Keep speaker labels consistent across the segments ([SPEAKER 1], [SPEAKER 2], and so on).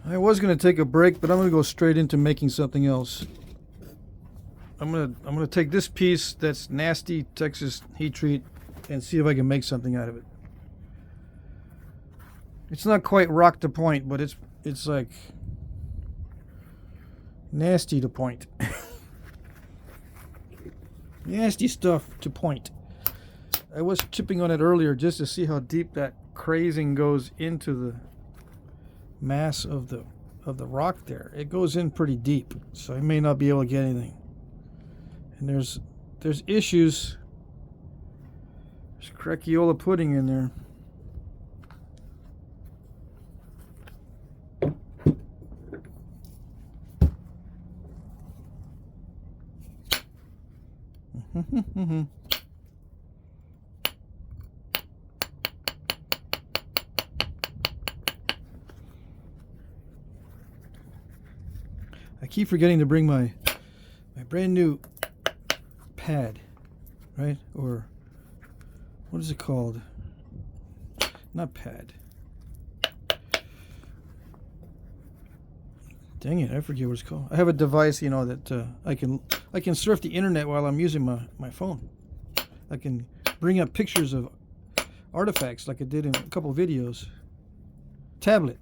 [SPEAKER 1] I was gonna take a break, but I'm gonna go straight into making something else. I'm gonna take this piece that's nasty Texas heat treat and see if I can make something out of it. It's not quite rock to point, but it's like nasty to point. Nasty stuff to point. I was chipping on it earlier just to see how deep that crazing goes into the mass of the rock there. It goes in pretty deep, so I may not be able to get anything. And there's issues. There's crackiola pudding in there. I keep forgetting to bring my brand new pad, right? Or what is it called? Not pad. Dang it, I forget what it's called. I have a device, you know, that I can surf the internet while I'm using my phone. I can bring up pictures of artifacts like I did in a couple of videos. Tablet.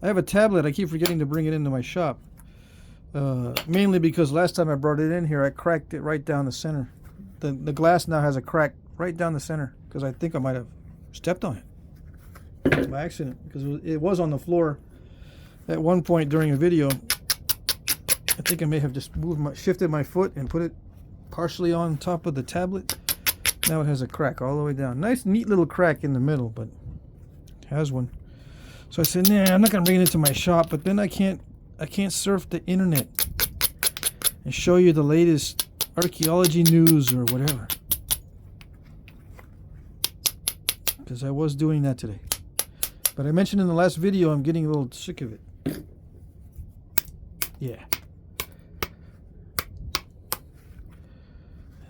[SPEAKER 1] I have a tablet. I keep forgetting to bring it into my shop. Mainly because last time I brought it in here, I cracked it right down the center. The glass now has a crack right down the center because I think I might have stepped on it by accident, because it was on the floor at one point during a video. I think I may have just shifted my foot and put it partially on top of the tablet. Now it has a crack all the way down. Nice, neat little crack in the middle, but it has one. So I said, nah, I'm not gonna bring it into my shop. But then I can't surf the internet and show you the latest archaeology news or whatever, because I was doing that today. But I mentioned in the last video I'm getting a little sick of it. Yeah.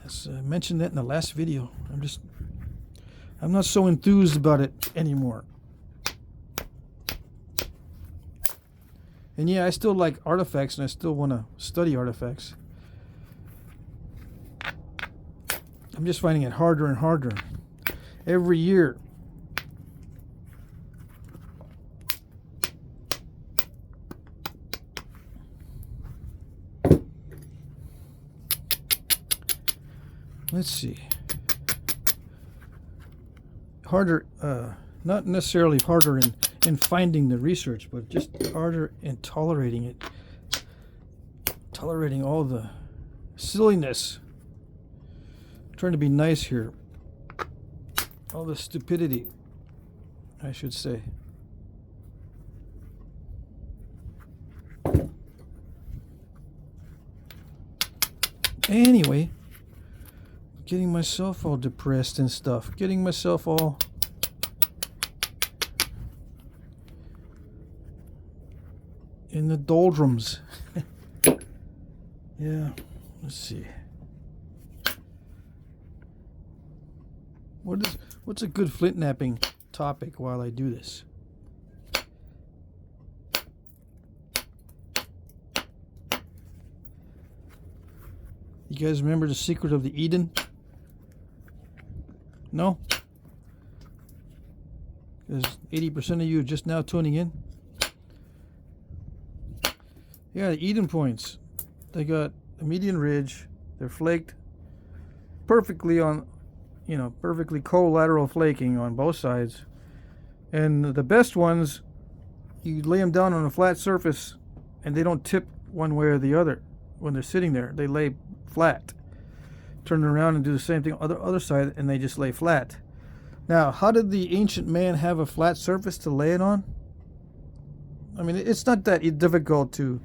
[SPEAKER 1] Yes, I mentioned that in the last video. I'm not so enthused about it anymore. And yeah, I still like artifacts and I still want to study artifacts. I'm just finding it harder and harder every year. Let's see. Harder, not necessarily harder in finding the research, but just harder in tolerating it. Tolerating all the silliness. I'm trying to be nice here. All the stupidity, I should say. Anyway, getting myself all depressed and stuff. Getting myself all in the doldrums. Yeah, let's see. What's a good Flintknapping topic while I do this? You guys remember the secret of the Eden? No? Because 80% of you are just now tuning in. Yeah, the Eden points. They got a median ridge. They're flaked perfectly on, you know, perfectly collateral flaking on both sides. And the best ones, you lay them down on a flat surface and they don't tip one way or the other when they're sitting there. They lay flat. Turn around and do the same thing on the other side and they just lay flat. Now, how did the ancient man have a flat surface to lay it on? I mean, it's not that difficult to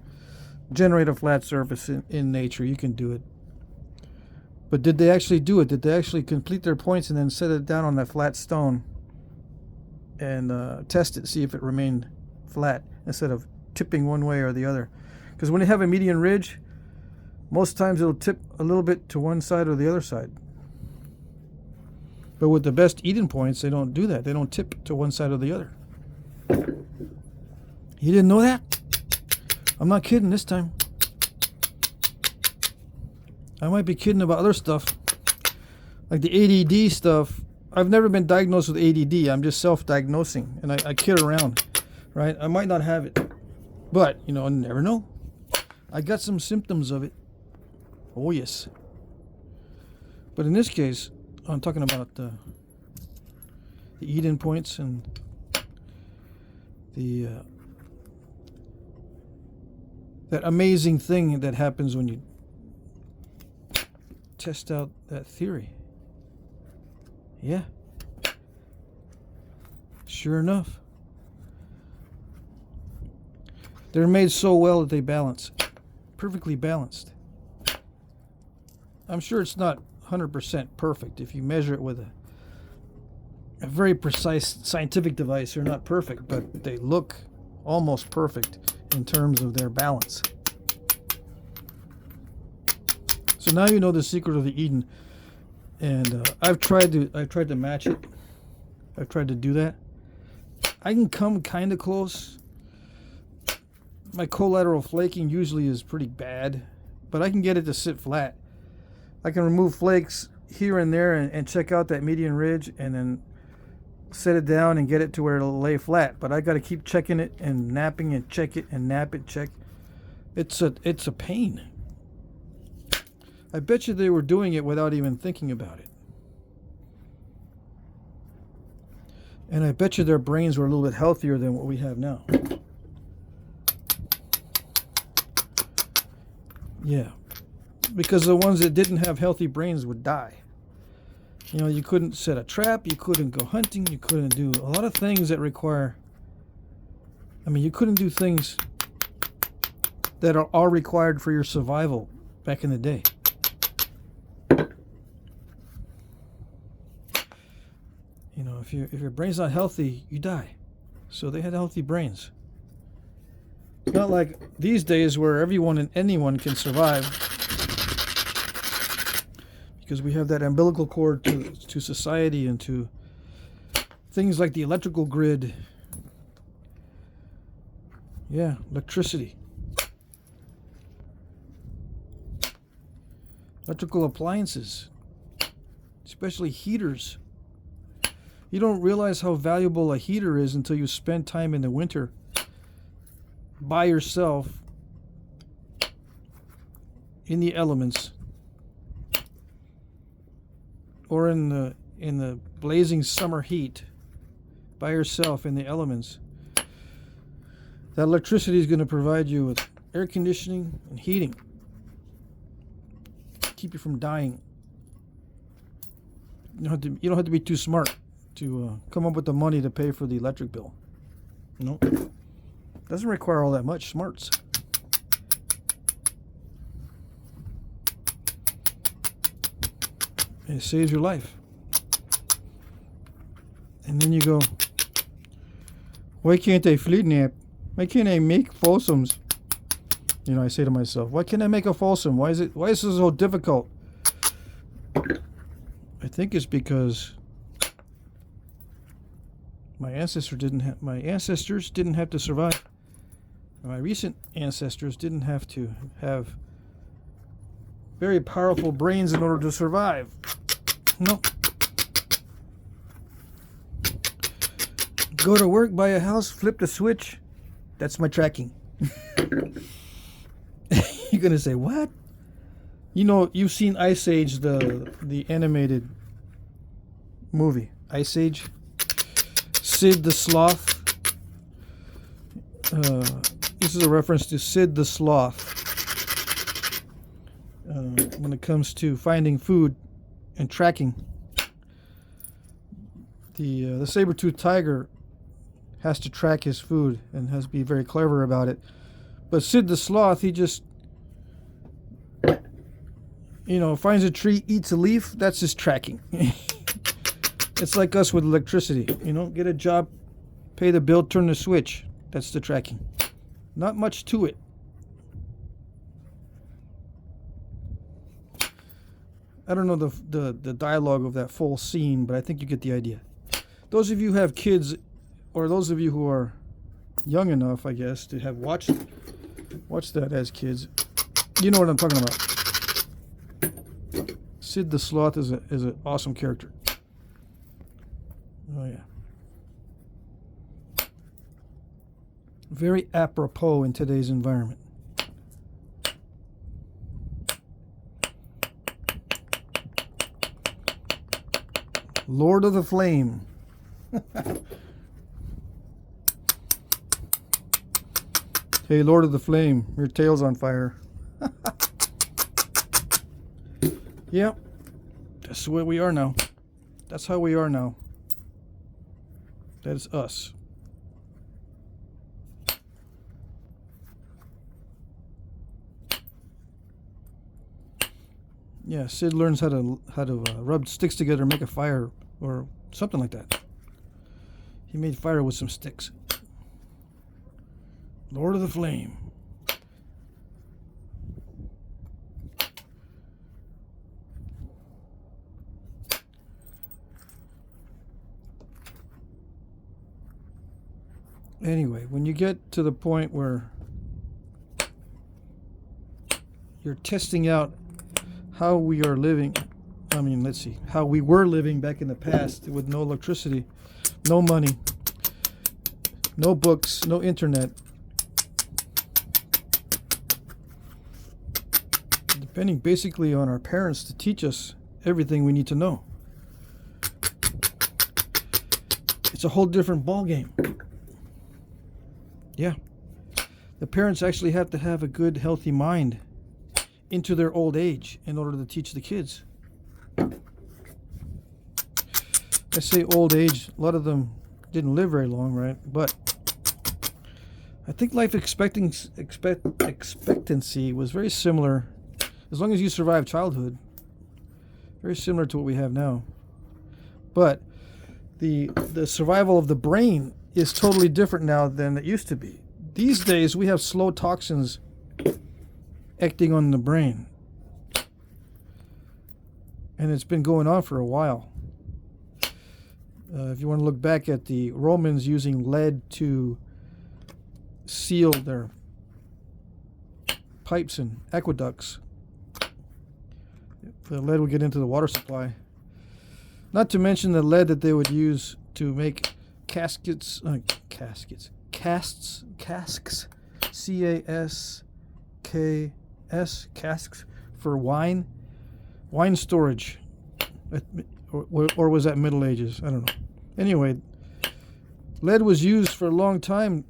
[SPEAKER 1] generate a flat surface in nature. You can do it. But did they actually do it? Did they actually complete their points and then set it down on that flat stone and test it, see if it remained flat instead of tipping one way or the other? Because when you have a median ridge, most times it'll tip a little bit to one side or the other side. But with the best Eden points, they don't do that. They don't tip to one side or the other. You didn't know that? I'm not kidding this time. I might be kidding about other stuff, like the ADD stuff. I've never been diagnosed with ADD. I'm just self-diagnosing, and I kid around, right? I might not have it, but you know, I never know. I got some symptoms of it. Oh yes. But in this case, I'm talking about the eat-in points and the that amazing thing that happens when you test out that theory. Yeah. Sure enough. They're made so well that they balance. Perfectly balanced. I'm sure it's not 100% perfect. If you measure it with a very precise scientific device, they're not perfect, but they look almost perfect in terms of their balance. So now you know the secret of the Eden, and I've tried to match it. I've tried to do that. I can come kind of close. My collateral flaking usually is pretty bad, but I can get it to sit flat. I can remove flakes here and there and check out that median ridge, and then set it down and get it to where it'll lay flat. But I got to keep checking it and napping and check it and nap it, check. It's a pain. I bet you they were doing it without even thinking about it. And I bet you their brains were a little bit healthier than what we have now. Yeah. Because the ones that didn't have healthy brains would die. You know, you couldn't set a trap, you couldn't go hunting, you couldn't do a lot of things that require... I mean, you couldn't do things that are all required for your survival back in the day. You know, if your brain's not healthy, you die. So they had healthy brains. It's not like these days where everyone and anyone can survive, because we have that umbilical cord to society and to things like the electrical grid. Yeah, electricity. Electrical appliances, especially heaters. You don't realize how valuable a heater is until you spend time in the winter by yourself in the elements, or in the blazing summer heat by yourself in the elements. That electricity is going to provide you with air conditioning and heating, keep you from dying. You don't have to be too smart to come up with the money to pay for the electric bill. You know, doesn't require all that much smarts. It saves your life. And then you go, why can't I fleet nap? Why can't I make fossums? You know, I say to myself, why can't I make a fossum? Why is this so difficult? I think it's because my ancestors didn't have to survive. My recent ancestors didn't have to have very powerful brains in order to survive. No. Go to work, buy a house, flip the switch. That's my tracking. You're gonna say, what? You know, you've seen Ice Age, the animated movie. Ice Age. Sid the Sloth. This is a reference to Sid the Sloth. When it comes to finding food and tracking. The saber-toothed tiger has to track his food and has to be very clever about it. But Sid the Sloth, he just, you know, finds a tree, eats a leaf. That's his tracking. It's like us with electricity. You know, get a job, pay the bill, turn the switch. That's the tracking. Not much to it. I don't know the dialogue of that full scene, but I think you get the idea. Those of you who have kids, or those of you who are young enough, I guess, to have watched Watch that as kids. You know what I'm talking about. Sid the Sloth is an awesome character. Oh yeah. Very apropos in today's environment. Lord of the Flame. Hey, Lord of the Flame, your tail's on fire. Yep, that's the way we are now. That's how we are now. That is us. Yeah, Sid learns how to rub sticks together and make a fire or something like that. He made fire with some sticks. Lord of the Flame. Anyway, when you get to the point where you're testing out how we are living, I mean, let's see, how we were living back in the past with no electricity, no money, no books, no internet, depending basically on our parents to teach us everything we need to know. It's a whole different ballgame. Yeah. The parents actually have to have a good, healthy mind into their old age in order to teach the kids. I say old age, a lot of them didn't live very long, right? But I think life expectancy was very similar, as long as you survive childhood, very similar to what we have now. But the survival of the brain is totally different now than it used to be. These days we have slow toxins acting on the brain, and it's been going on for a while. If you want to look back at the Romans using lead to seal their pipes and aqueducts, the lead would get into the water supply. Not to mention the lead that they would use to make casks, C-A-S-K-S, casks for wine storage, or was that Middle Ages? I don't know. Anyway, lead was used for a long time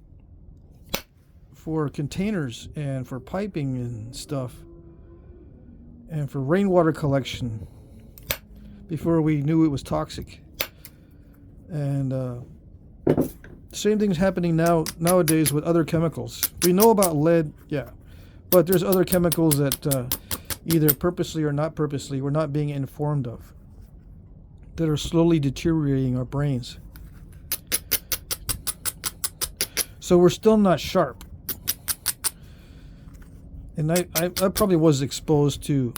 [SPEAKER 1] for containers and for piping and stuff, and for rainwater collection before we knew it was toxic. And same thing's happening nowadays with other chemicals. We know about lead, yeah, but there's other chemicals that either purposely or not purposely we're not being informed of, that are slowly deteriorating our brains. So we're still not sharp. And I probably was exposed to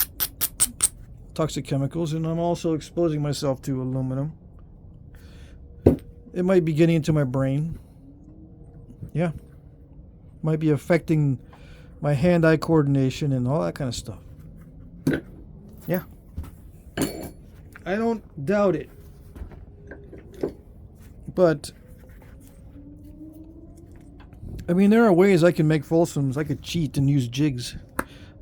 [SPEAKER 1] toxic chemicals, and I'm also exposing myself to aluminum. It might be getting into my brain. Yeah. Might be affecting my hand-eye coordination and all that kind of stuff. Yeah. I don't doubt it. But I mean, there are ways I can make Folsoms. I could cheat and use jigs.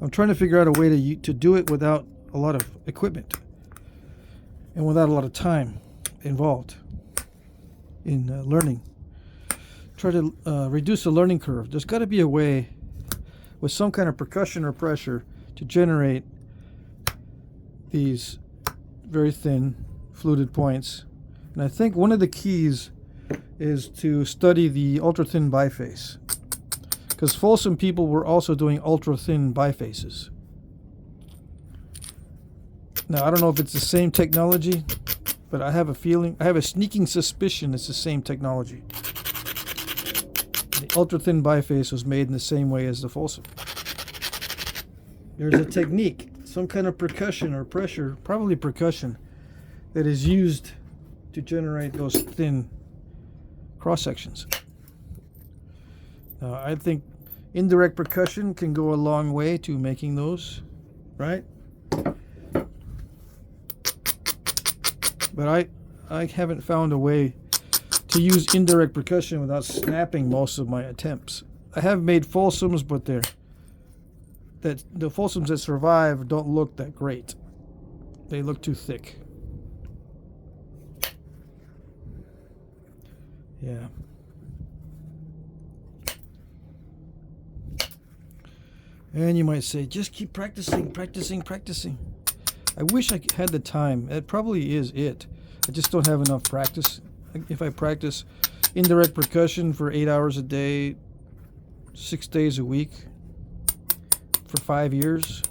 [SPEAKER 1] I'm trying to figure out a way to do it without a lot of equipment and without a lot of time involved in learning. Try to reduce the learning curve. There's got to be a way with some kind of percussion or pressure to generate these very thin fluted points. And I think one of the keys is to study the ultra-thin biface, because Folsom people were also doing ultra-thin bifaces. Now, I don't know if it's the same technology, but I have a feeling, I have a sneaking suspicion it's the same technology. The ultra-thin biface was made in the same way as the Folsom. There's a technique, some kind of percussion or pressure, probably percussion, that is used to generate those thin cross sections. I think Indirect percussion can go a long way to making those, right? But I haven't found a way to use indirect percussion without snapping most of my attempts. I have made fulsomes, but the fulsomes that survive don't look that great. They look too thick. Yeah. And you might say, just keep practicing, practicing, practicing. I wish I had the time. That probably is it. I just don't have enough practice. If I practice indirect percussion for 8 hours a day, 6 days a week, for 5 years,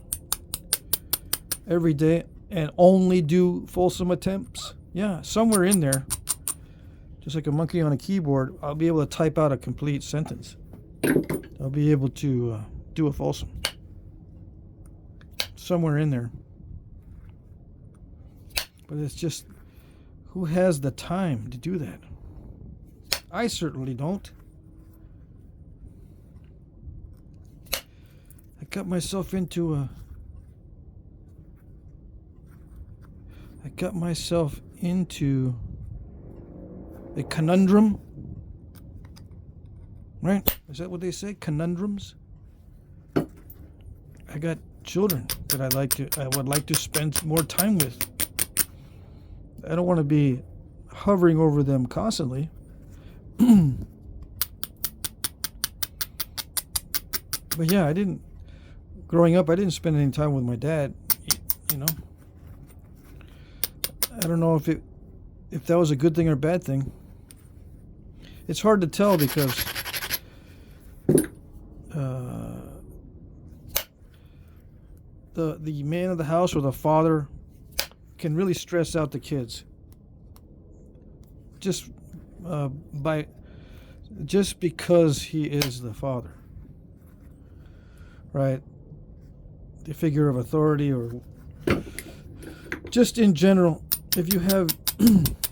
[SPEAKER 1] every day, and only do fulsome attempts, yeah, somewhere in there, just like a monkey on a keyboard, I'll be able to type out a complete sentence. I'll be able to do a fulsome. Somewhere in there. But it's just, who has the time to do that? I certainly don't. I got myself into a conundrum. Right? Is that what they say? Conundrums? I got children that I would like to spend more time with. I don't want to be hovering over them constantly. But yeah, growing up, I didn't spend any time with my dad, you know. I don't know if that was a good thing or a bad thing. It's hard to tell because the man of the house or the father can really stress out the kids just because he is the father, right? The figure of authority, or just in general, if you have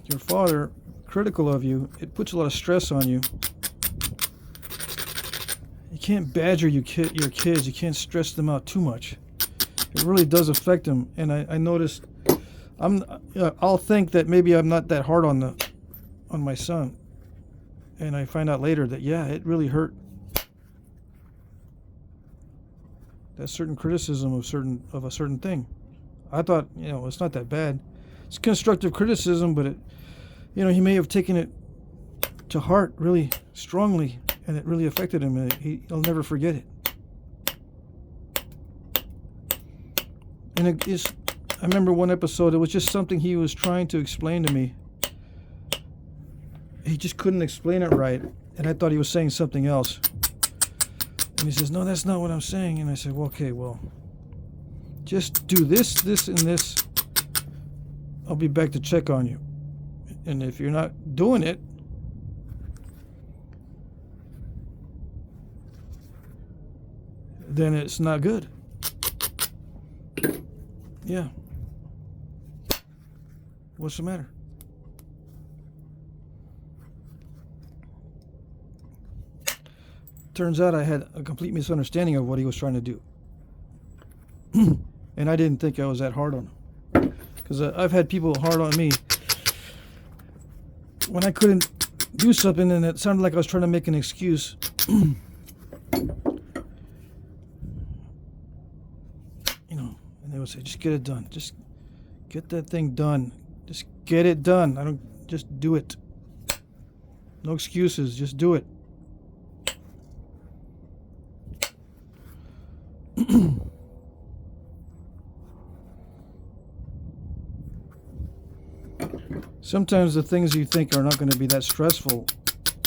[SPEAKER 1] your father critical of you, it puts a lot of stress on you. You can't badger your kids. You can't stress them out too much. It really does affect them. And I noticed, I'll think that maybe I'm not that hard on my son, and I find out later that yeah, it really hurt. That certain criticism of a certain thing. I thought, it's not that bad. It's constructive criticism, but he may have taken it to heart really strongly, and it really affected him, and he'll never forget it. And I remember one episode, it was just something he was trying to explain to me. He just couldn't explain it right, and I thought he was saying something else. And he says, no, that's not what I'm saying. And I said, well, okay, just do this, this, and this. I'll be back to check on you. And if you're not doing it, then it's not good. Yeah. What's the matter? Turns out I had a complete misunderstanding of what he was trying to do. And I didn't think I was that hard on him. Because I've had people hard on me when I couldn't do something, and it sounded like I was trying to make an excuse. And they would say, just get it done. Just get that thing done. Just get it done. Just do it. No excuses, just do it. Sometimes the things you think are not going to be that stressful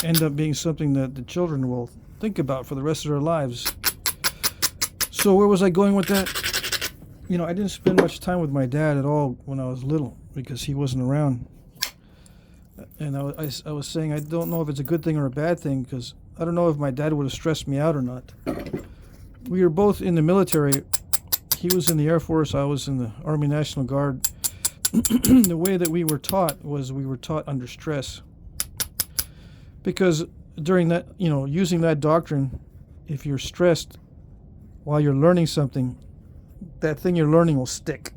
[SPEAKER 1] end up being something that the children will think about for the rest of their lives. So where was I going with that? I didn't spend much time with my dad at all when I was little because he wasn't around. And I was saying I don't know if it's a good thing or a bad thing, because I don't know if my dad would have stressed me out or not. We were both in the military. He was in the Air Force. I was in the Army National Guard. The way that we were taught under stress. Because during that, using that doctrine, if you're stressed while you're learning something, that thing you're learning will stick.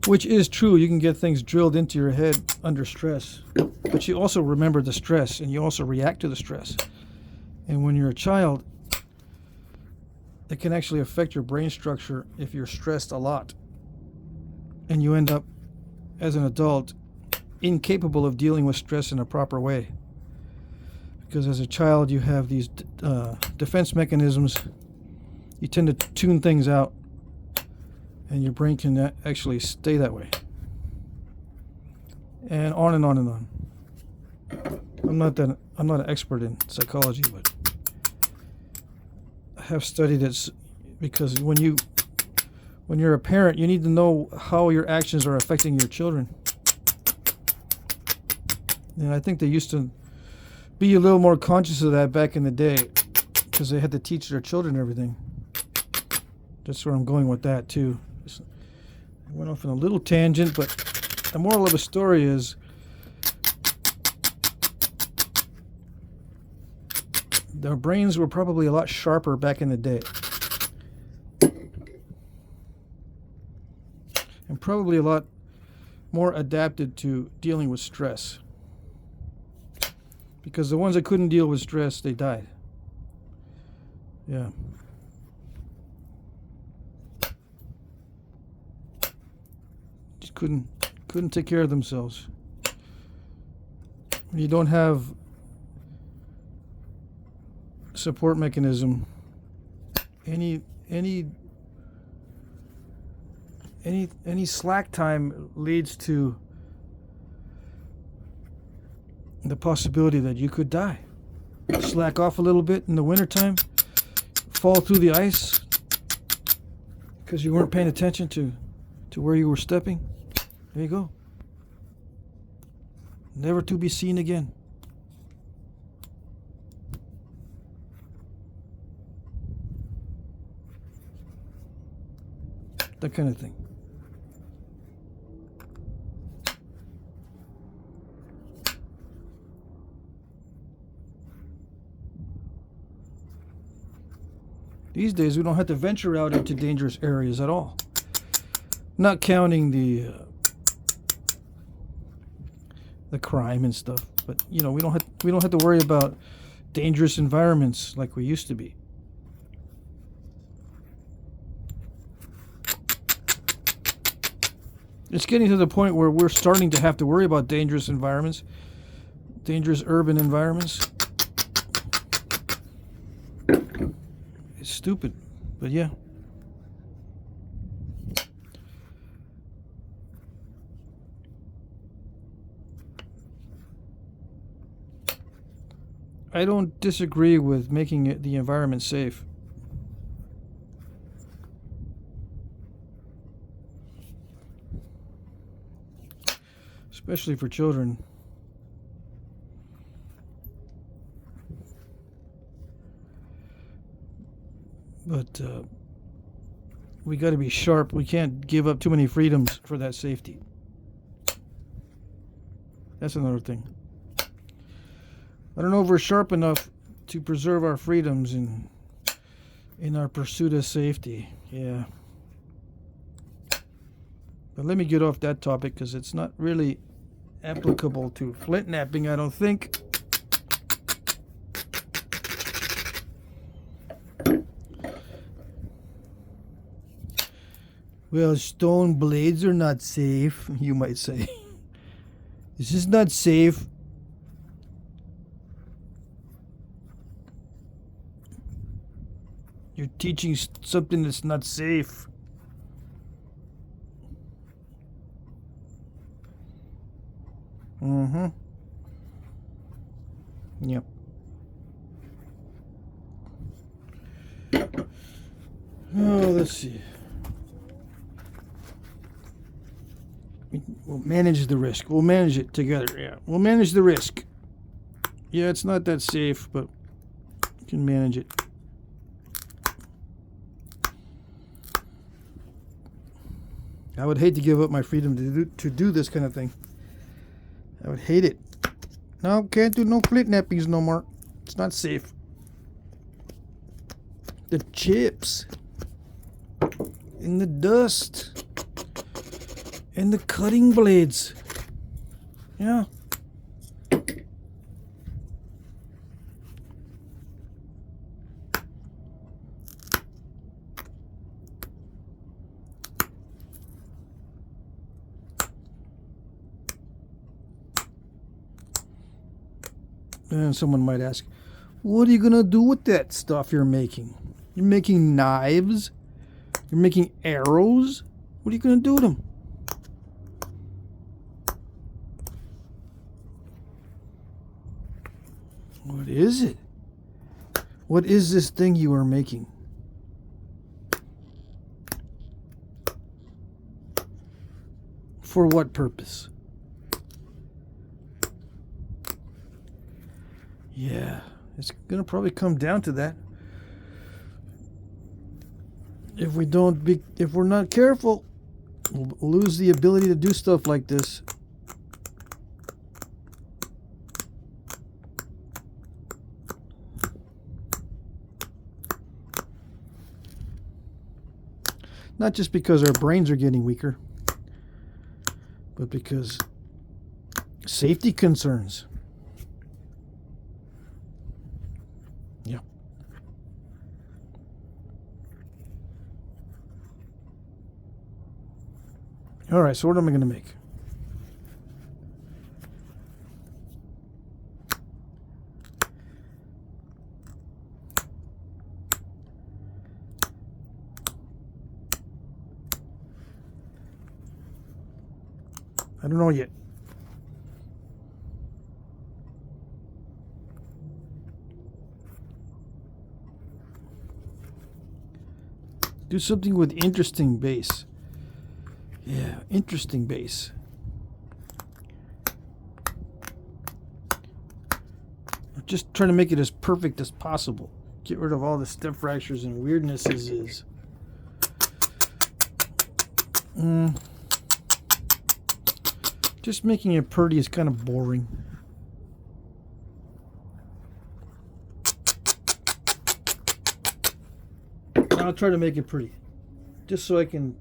[SPEAKER 1] Which is true. You can get things drilled into your head under stress. But you also remember the stress, and you also react to the stress. And when you're a child, it can actually affect your brain structure if you're stressed a lot. And you end up, as an adult, incapable of dealing with stress in a proper way. Because as a child, you have these defense mechanisms. You tend to tune things out, and your brain can actually stay that way. And on and on and on. I'm not an expert in psychology, but I have studied it, because when you're a parent, you need to know how your actions are affecting your children. And I think they used to be a little more conscious of that back in the day, because they had to teach their children everything. That's where I'm going with that too. I went off on a little tangent, but the moral of the story is their brains were probably a lot sharper back in the day. And probably a lot more adapted to dealing with stress. Because the ones that couldn't deal with stress, they died. Yeah. Just couldn't take care of themselves. When you don't have support mechanism, any slack time leads to the possibility that you could die. Slack off a little bit in the wintertime, fall through the ice because you weren't paying attention to where you were stepping. There you go. Never to be seen again. That kind of thing. These days, we don't have to venture out into dangerous areas at all. Not counting the crime and stuff, but you know, we don't have to worry about dangerous environments like we used to be. It's getting to the point where we're starting to have to worry about dangerous environments, dangerous urban environments. It's stupid, but yeah. I don't disagree with making the environment safe. Especially for children. But we got to be sharp. We can't give up too many freedoms for that safety. That's another thing. I don't know if we're sharp enough to preserve our freedoms in our pursuit of safety. Yeah. But let me get off that topic because it's not really applicable to Flintknapping, I don't think. Well, stone blades are not safe, you might say. This is not safe. You're teaching something that's not safe. Mm-hmm. Yep. Oh, let's see. We'll manage the risk. We'll manage it together. Yeah. We'll manage the risk. Yeah, it's not that safe, but we can manage it. I would hate to give up my freedom to do this kind of thing. I would hate it. No, can't do no Flintknappings no more. It's not safe. the chips and the dust and the cutting blades. Yeah. And someone might ask, what are you going to do with that stuff you're making? You're making knives? You're making arrows? What are you going to do with them? What is it? What is this thing you are making? For what purpose? Yeah, it's gonna probably come down to that. If we're not careful, we'll lose the ability to do stuff like this. Not just because our brains are getting weaker, but because safety concerns. Yeah. All right, so what am I going to make? I don't know yet. Do something with interesting base. Yeah, interesting base. I'm just trying to make it as perfect as possible. Get rid of all the step fractures and weirdnesses. Just making it pretty is kind of boring. I'll try to make it pretty, just so I can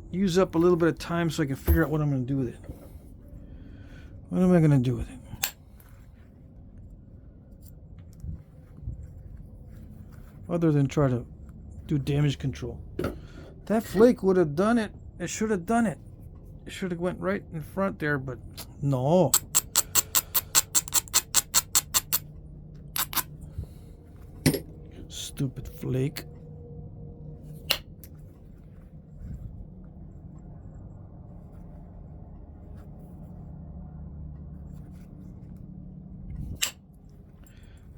[SPEAKER 1] use up a little bit of time so I can figure out what I'm going to do with it. What am I going to do with it? Other than try to do damage control. That flake would have done it. It should have done it. It should have went right in front there, but no. Stupid flake.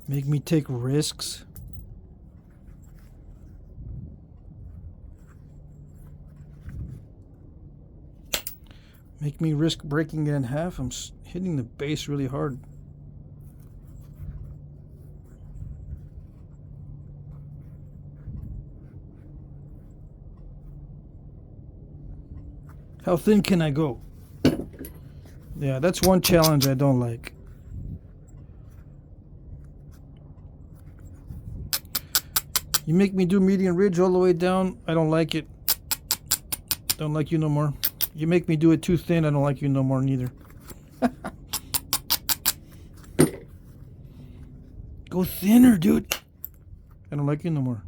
[SPEAKER 1] Make me take risks. Make me risk breaking it in half. I'm hitting the base really hard. How thin can I go? Yeah, that's one challenge I don't like. You make me do median ridge all the way down. I don't like it. Don't like you no more. You make me do it too thin. I don't like you no more neither. Go thinner, dude. I don't like you no more.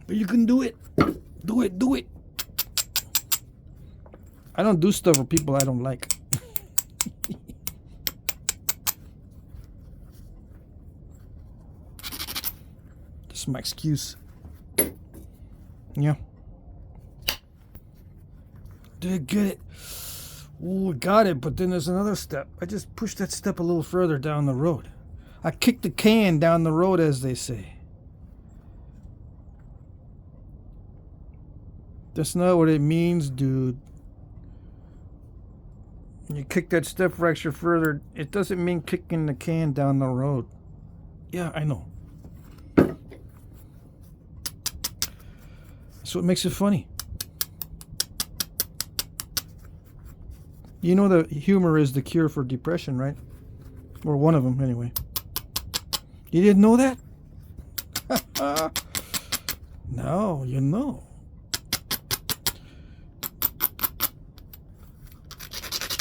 [SPEAKER 1] But you can do it. Do it. Do it. I don't do stuff for people I don't like. That's my excuse. Yeah. Did I get it? Oh, I got it, but then there's another step. I just pushed that step a little further down the road. I kicked the can down the road, as they say. That's not what it means, dude. When you kick that step fracture further, it doesn't mean kicking the can down the road. Yeah, I know. That's what makes it funny. You know that humor is the cure for depression, right? Or one of them, anyway. You didn't know that? Now you know.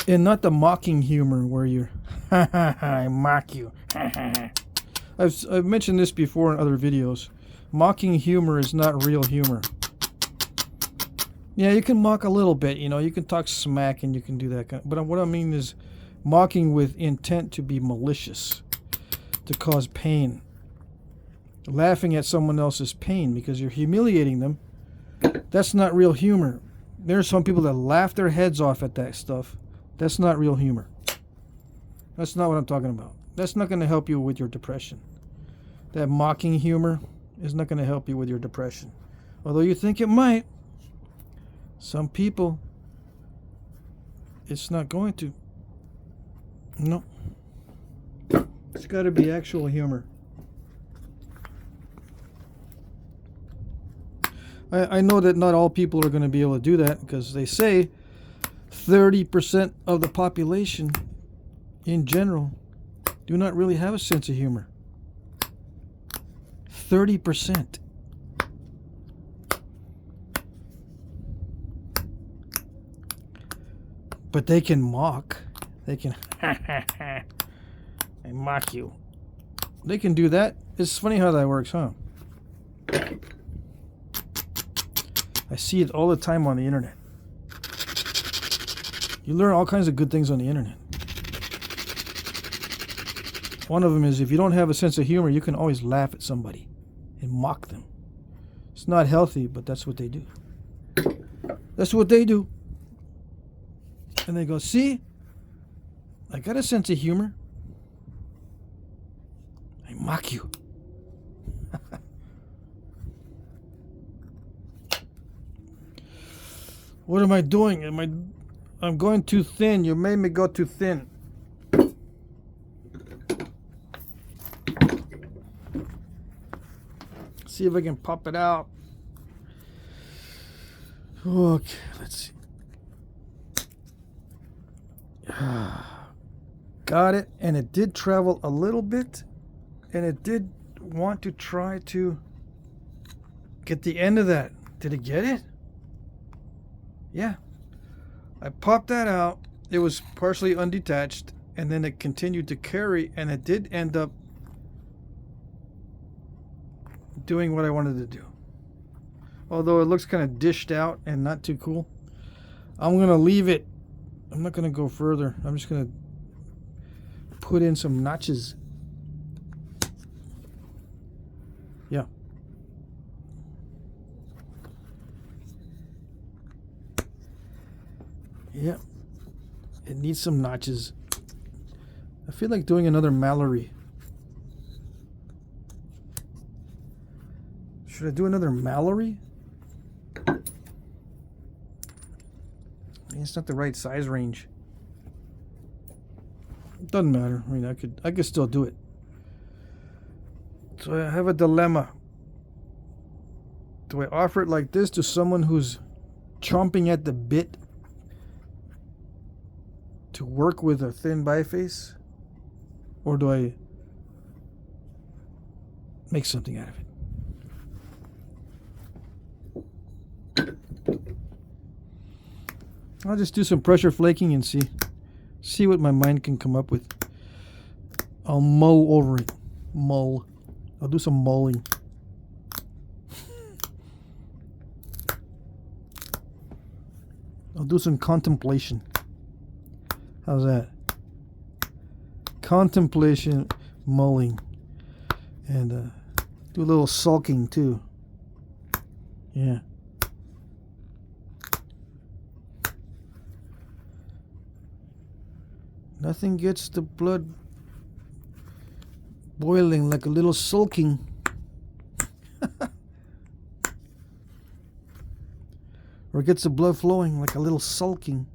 [SPEAKER 1] And not the mocking humor where you're, I mock you. I've mentioned this before in other videos. Mocking humor is not real humor. Yeah, you can mock a little bit, you know, you can talk smack and you can do that kind of, but what I mean is mocking with intent to be malicious, to cause pain. Laughing at someone else's pain because you're humiliating them. That's not real humor. There's some people that laugh their heads off at that stuff. That's not real humor. That's not what I'm talking about. That's not going to help you with your depression. That mocking humor is not going to help you with your depression. Although you think it might. Some people, it's not going to. No. It's got to be actual humor. I know that not all people are going to be able to do that because they say 30% of the population in general do not really have a sense of humor. 30%. But they can mock. They can I mock you. They can do that. It's funny how that works, huh? I see it all the time on the internet. You learn all kinds of good things on the internet. One of them is if you don't have a sense of humor, you can always laugh at somebody and mock them. It's not healthy, but that's what they do. That's what they do. And they go, see? I got a sense of humor. I mock you. What am I doing? I'm going too thin. You made me go too thin. See if I can pop it out. Okay, let's see. Got it, and it did travel a little bit, and it did want to try to get the end of that. Did it get it? Yeah. I popped that out. It was partially undetached, and then it continued to carry, and it did end up doing what I wanted to do. Although it looks kind of dished out and not too cool. I'm going to leave it. I'm not going to go further. I'm just going to put in some notches. Yeah. Yeah. It needs some notches. I feel like doing another Mallory. Should I do another Mallory? It's not the right size range. It doesn't matter. I mean, I could still do it. So I have a dilemma. Do I offer it like this to someone who's chomping at the bit to work with a thin biface? Or do I make something out of it? I'll just do some pressure flaking and see what my mind can come up with. I'll mow over it. Mull. I'll do some mulling. I'll do some contemplation. How's that? Contemplation, mulling. And do a little sulking too. Yeah. Nothing gets the blood boiling like a little sulking. Or gets the blood flowing like a little sulking.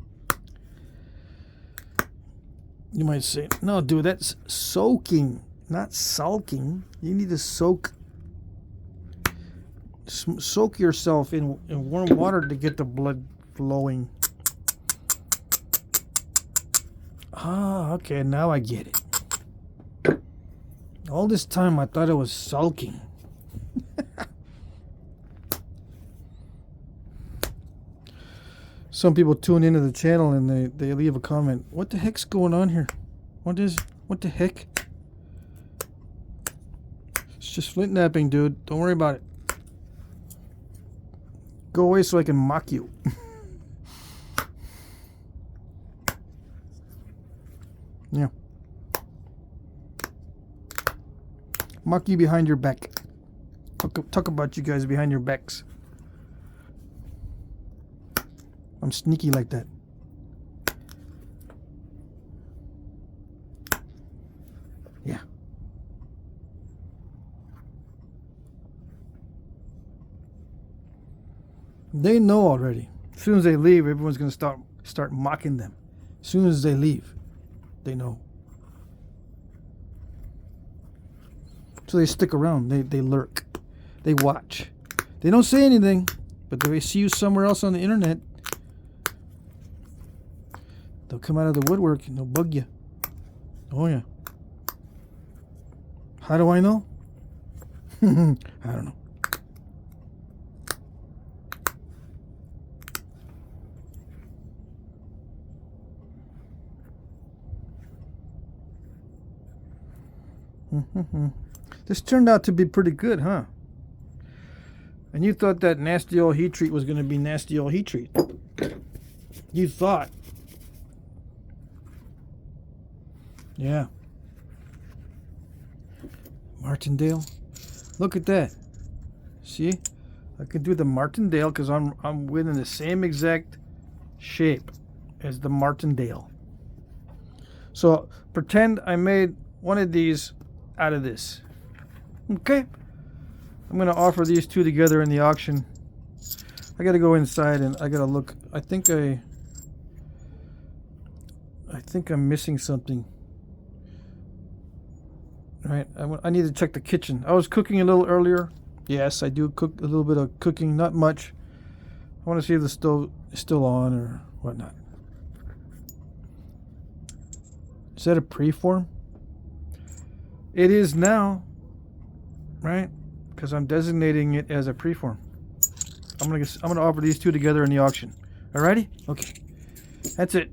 [SPEAKER 1] You might say, no, dude, that's soaking, not sulking. You need to soak. Soak yourself in warm water to get the blood flowing. Ah, okay, now I get it. All this time I thought it was sulking. Some people tune into the channel and they leave a comment. What the heck's going on here? What the heck? It's just Flintknapping, dude. Don't worry about it. Go away so I can mock you. Yeah. Mock you behind your back. Talk about you guys behind your backs. I'm sneaky like that. Yeah. They know already. As soon as they leave, everyone's going to start mocking them. As soon as they leave, they know. So they stick around. They lurk. They watch. They don't say anything, but if they see you somewhere else on the internet, they'll come out of the woodwork and they'll bug you. Oh, yeah. How do I know? I don't know. This turned out to be pretty good, huh? And you thought that nasty old heat treat was going to be nasty old heat treat. You thought. Yeah. Martindale. Look at that. See? I can do the Martindale because I'm within the same exact shape as the Martindale. So pretend I made one of these out of this. Okay. I'm going to offer these two together in the auction. I got to go inside and I got to look. I think I'm missing something. Right, I need to check the kitchen. I was cooking a little earlier. Yes, I do cook a little bit of cooking, not much. I want to see if the stove is still on or whatnot. Is that a preform? It is now, right? Because I'm designating it as a preform. I'm gonna offer these two together in the auction. Alrighty? Okay. That's it.